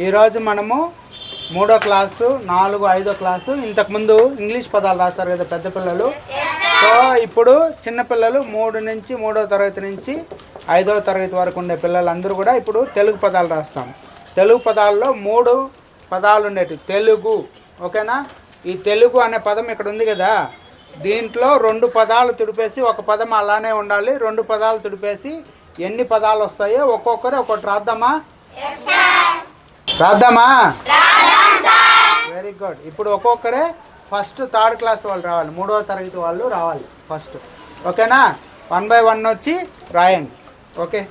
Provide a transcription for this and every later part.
ఈరోజు మనము 3వ క్లాసు 4, 5వ క్లాసు ఇంతకుముందు ఇంగ్లీష్ పదాలు రాస్తారు కదా పెద్ద పిల్లలు. సో ఇప్పుడు చిన్నపిల్లలు 3వ తరగతి నుంచి 5వ తరగతి వరకు ఉండే పిల్లలందరూ కూడా ఇప్పుడు తెలుగు పదాలు రాస్తాం. తెలుగు పదాల్లో 3 పదాలు ఉండేవి. తెలుగు, ఓకేనా? ఈ తెలుగు అనే పదం ఇక్కడ ఉంది కదా, దీంట్లో 2 పదాలు తుడిపేసి ఒక పదం అలానే ఉండాలి. 2 పదాలు తుడిపేసి ఎన్ని పదాలు వస్తాయో ఒక్కొక్కరు ఒక్కొక్కటి రాద్దామా? రాద్దామా? Very good. ఇప్పుడు ఒక్కొక్కరే ఫస్ట్ 3rd క్లాస్ వాళ్ళు రావాలి, 3వ తరగతి వాళ్ళు రావాలి ఫస్ట్, ఓకేనా? 1 by 1 వచ్చి రాయండి, ఓకే?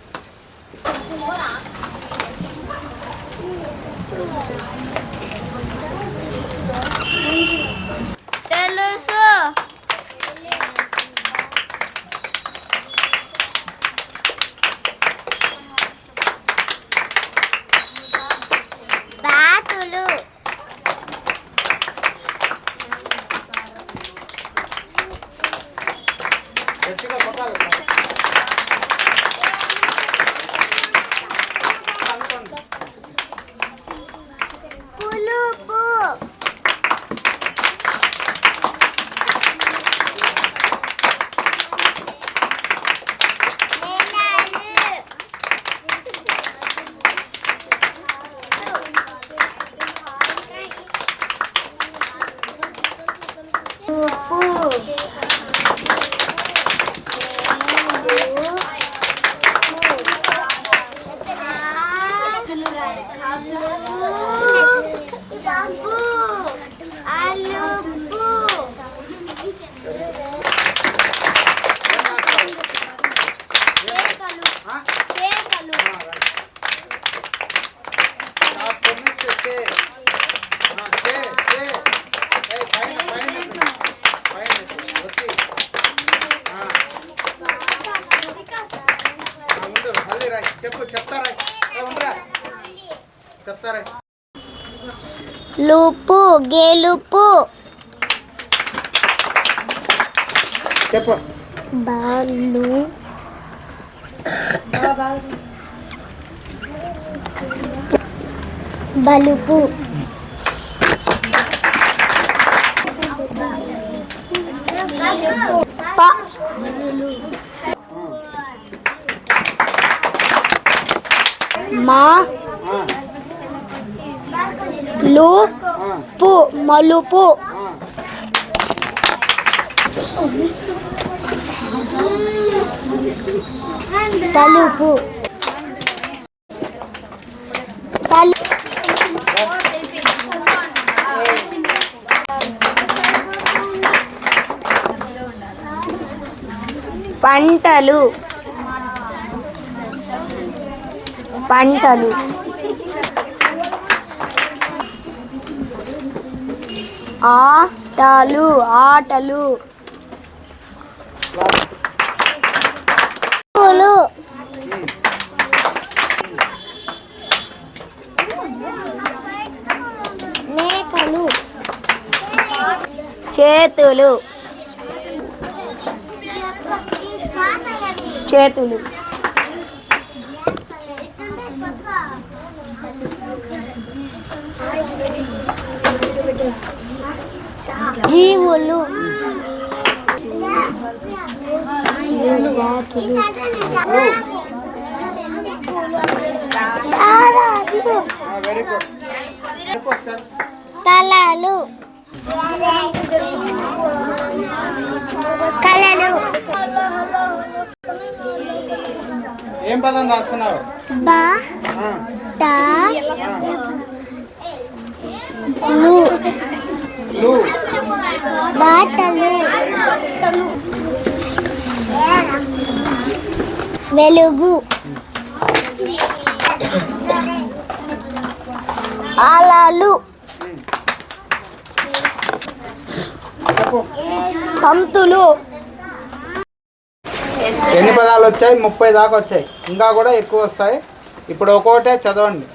తెలుసు, బాతులు, పులుపు, చెప్తారా? లుపు, గెలుపు, చెప్పు. బాలు, బలుపు, మా లుపు, మలుపు, తలుపు, పంటలు, పంటలు, ఆటలు, ఆటలు, పూలు, మేకలు, చేతులు, చేతులు, జీవులు, వెరీ గుడ్. తలలు, కళలు, ఏం పదం రాస్తున్నావు? బాటలు, వెలుగు, అలలు, పంతులు. ఎన్ని పదాలు వచ్చాయి? 30 దాకా వచ్చాయి, ఇంకా కూడా ఎక్కువ వస్తాయి. ఇప్పుడు ఒక్కొక్కటే చదవండి.